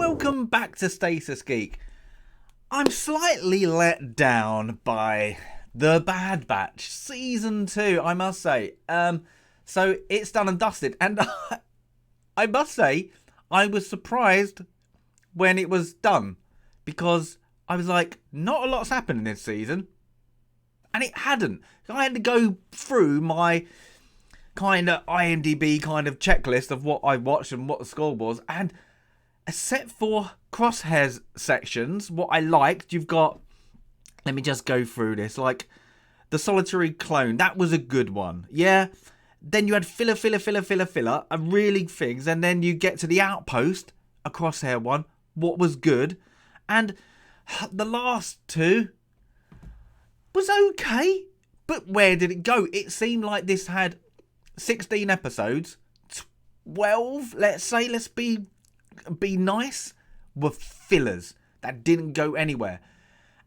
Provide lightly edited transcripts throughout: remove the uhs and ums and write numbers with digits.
welcome back to Stasis Geek. I'm slightly let down by The Bad Batch Season 2, I must say. So it's done and dusted, and I must say, I was surprised when it was done, because I was like, not a lot's happened in this season, and it hadn't. I had to go through my kind of IMDb kind of checklist of what I watched and what the score was, and except for Crosshair's sections, what I liked, you've got, let me just go through this, like the Solitary Clone, that was a good one, yeah. Then you had filler, and really things, and then you get to the Outpost, a Crosshair one, what was good, and the last two was okay, but where did it go? It seemed like this had 16 episodes, 12, let's say, let's be nice, were fillers that didn't go anywhere.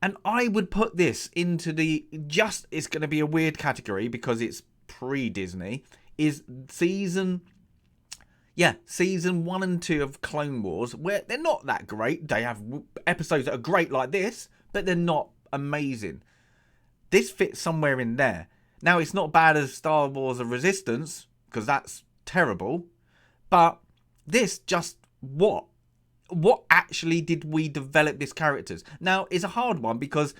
And I would put this into the it's going to be a weird category because it's pre-Disney, is season 1 and 2 of Clone Wars, where they're not that great. They have episodes that are great like this, but they're not amazing. This fits somewhere in there. Now, it's not bad as Star Wars: The Resistance, because that's terrible, but this just, what actually did we develop these characters? Now, it's a hard one because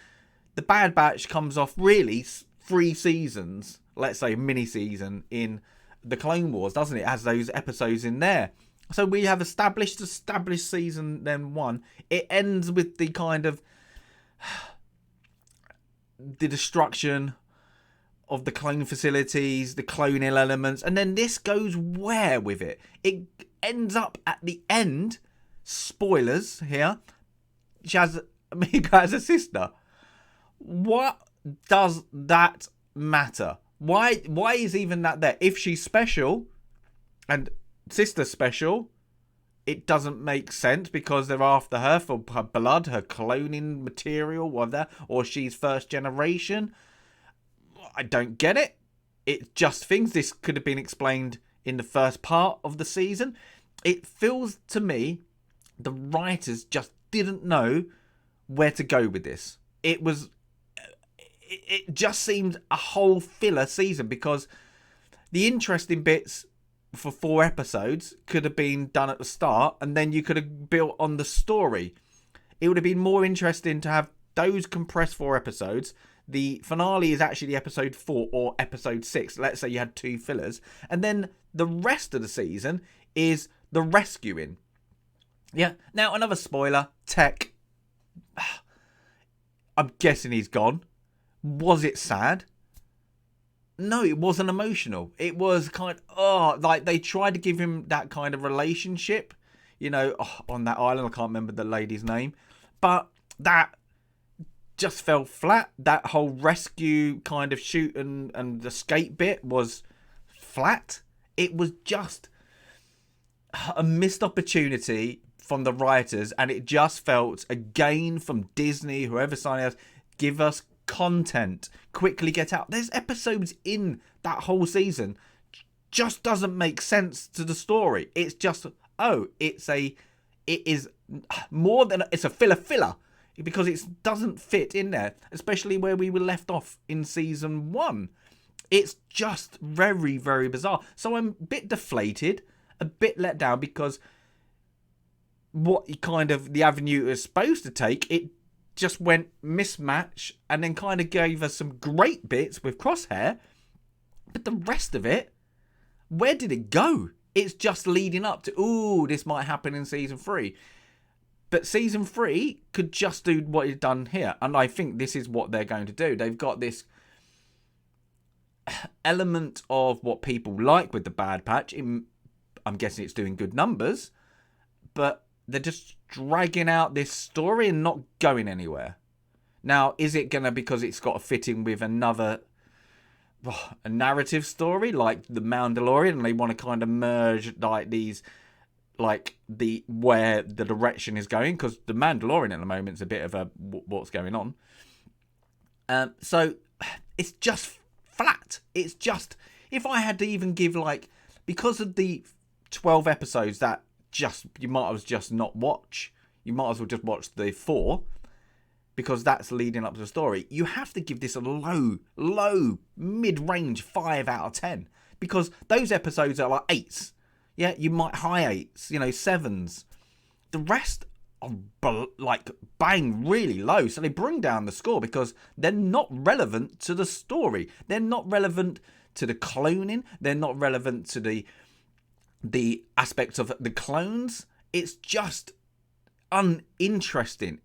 The Bad Batch comes off really 3 seasons, let's say mini season in the Clone Wars, doesn't it? It has those episodes in there. So we have established season then 1. It ends with the kind of the destruction of the clone facilities, the clonal elements, and then this goes where with it? It ends up at the end, spoilers here, Amiga has a sister. What does that matter? Why is even that there? If she's special and sister special, it doesn't make sense because they're after her for her blood, her cloning material, whatever, or she's first generation. I don't get it. It's just things. This could have been explained in the first part of the season. It feels to me the writers just didn't know where to go with this. It just seemed a whole filler season because the interesting bits for 4 episodes could have been done at the start, and then you could have built on the story. It would have been more interesting to have those compressed 4 episodes. The finale is actually episode 4 or episode 6. Let's say you had 2 fillers. And then the rest of the season is the rescuing. Yeah. Now, another spoiler. Tech. I'm guessing he's gone. Was it sad? No, it wasn't emotional. It was kind of, like they tried to give him that kind of relationship, on that island. I can't remember the lady's name. But that just fell flat. That whole rescue kind of shoot and escape bit was flat. It was just a missed opportunity from the writers, and it just felt, again, from Disney, whoever signed us, give us content, quickly get out. There's episodes in that whole season just doesn't make sense to the story. It's just, it is more than, it's a filler because it doesn't fit in there, especially where we were left off in season 1. It's just very, very bizarre. So I'm a bit deflated, a bit let down, because what kind of the avenue it was supposed to take, it just went mismatch, and then kind of gave us some great bits with Crosshair, but the rest of it, where did it go? It's just leading up to, this might happen in season 3. But season 3 could just do what it's done here, and I think this is what they're going to do. They've got this element of what people like with the Bad Batch. I'm guessing it's doing good numbers, but they're just dragging out this story and not going anywhere. Now, is it going to, because it's got to fit in with another, a narrative story like The Mandalorian, and they want to kind of merge like these, like where the direction is going, because The Mandalorian at the moment is a bit of a what's going on. So it's just flat. It's just, if I had to even give, like, because of the 12 episodes that you might as well just not watch. You might as well just watch the 4, because that's leading up to the story. You have to give this a low, mid-range 5 out of 10, because those episodes are like 8s. Yeah, you might high 8s, 7s. The rest are like bang really low, so they bring down the score because they're not relevant to the story. They're not relevant to the cloning. They're not relevant to the aspects of the clones. It's just uninteresting.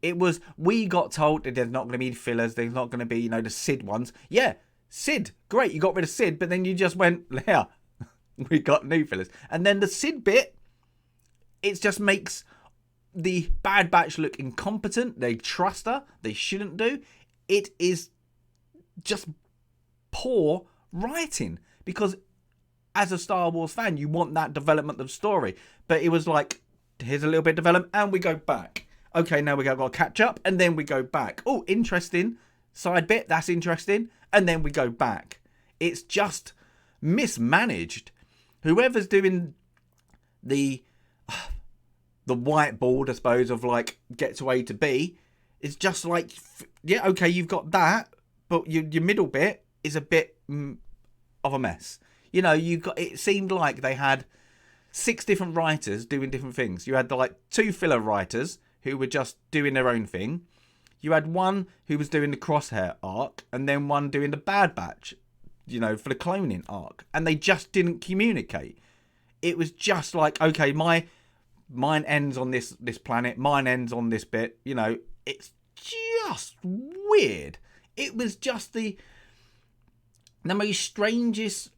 We got told that there's not going to be fillers. There's not going to be, the Sid ones. Yeah, Sid, great. You got rid of Sid, but then you just went, yeah, we got new fillers. And then the Sid bit, it just makes the Bad Batch look incompetent. They trust her. They shouldn't do. It is just poor writing, because as a Star Wars fan, you want that development of story. But it was like, here's a little bit of development, and we go back. Okay, now we got to catch up, and then we go back. Oh, interesting. Side bit, that's interesting. And then we go back. It's just mismanaged. Whoever's doing the whiteboard, I suppose, of like get to A to B, is just like, yeah, okay, you've got that, but your middle bit is a bit of a mess. It seemed like they had 6 different writers doing different things. You had like 2 filler writers who were just doing their own thing. You had one who was doing the Crosshair arc, and then one doing the Bad Batch, for the cloning arc. And they just didn't communicate. It was just like, okay, mine ends on this planet, mine ends on this bit. It's just weird. It was just the most strangest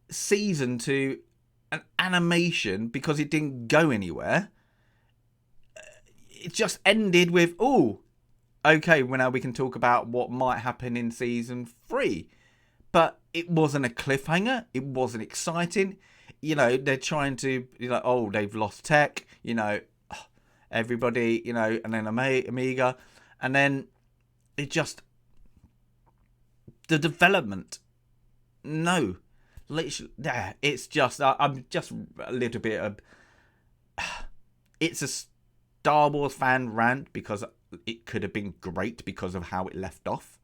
season to an animation, because it didn't go anywhere. It just ended with, okay, well, now we can talk about what might happen in season 3. But it wasn't a cliffhanger. It wasn't exciting. They're trying to, they've lost tech, everybody, and then Omega. And then it just, the development, no. Literally, it's just, I'm just a little bit of, it's a Star Wars fan rant, because it could have been great because of how it left off,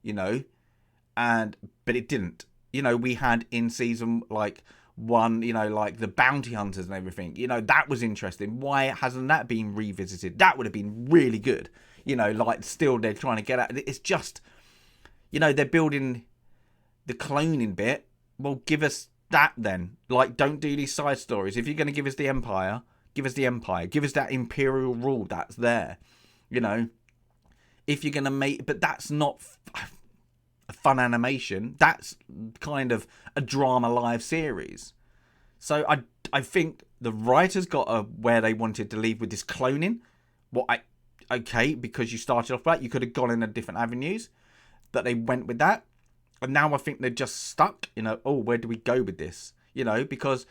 but it didn't. We had in season 1, like the bounty hunters and everything, that was interesting. Why hasn't that been revisited? That would have been really good. Still they're trying to get at it. It's just, they're building the cloning bit. Well, give us that then. Don't do these side stories. If you're going to give us the Empire, give us the Empire. Give us that Imperial rule that's there. If you're going to make... But that's not a fun animation. That's kind of a drama live series. So I think the writers got where they wanted to leave with this cloning. Okay, because you started off that, you could have gone in a different avenues. But they went with that. And now I think they're just stuck, where do we go with this? Because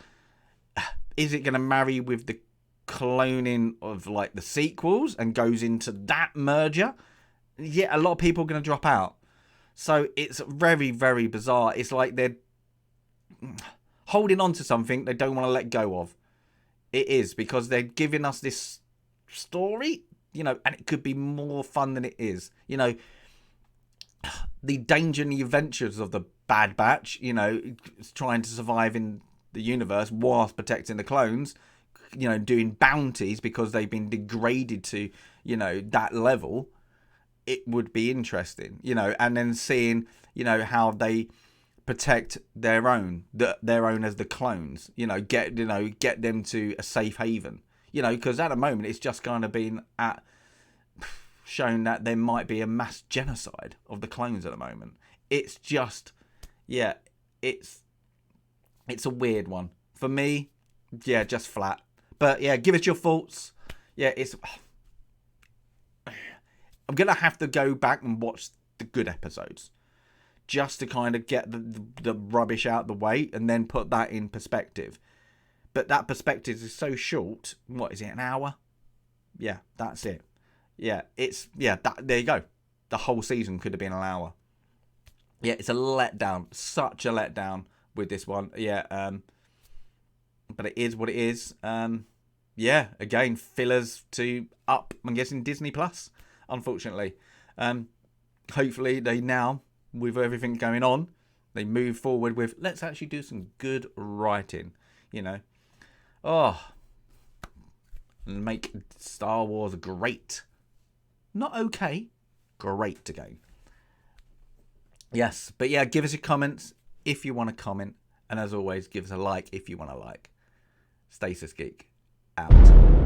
is it going to marry with the cloning of the sequels and goes into that merger? Yeah, a lot of people are going to drop out. So it's very, very bizarre. It's like they're holding on to something they don't want to let go of. It is, because they're giving us this story, and it could be more fun than it is. The danger and the adventures of the Bad Batch, trying to survive in the universe whilst protecting the clones, doing bounties because they've been degraded to, that level. It would be interesting, and then seeing, how they protect their own as the clones, get them to a safe haven, because at the moment it's just kind of been shown that there might be a mass genocide of the clones at the moment. It's just, yeah, it's a weird one for me. Yeah, just flat. But yeah, give us your thoughts. Yeah, I'm gonna have to go back and watch the good episodes just to kind of get the rubbish out the way and then put that in perspective. But that perspective is so short. What is it, an hour? Yeah, that's it. Yeah, there you go. The whole season could have been an hour. Yeah, it's a letdown. Such a letdown with this one. Yeah, but it is what it is. yeah, again, fillers to up, I'm guessing, Disney Plus, unfortunately. Hopefully they now, with everything going on, they move forward with, let's actually do some good writing, you know. Oh, and make Star Wars great. Not okay, great again. Yes, but yeah, give us your comments if you want to comment. And as always, give us a like if you want to like. Stasis Geek, out.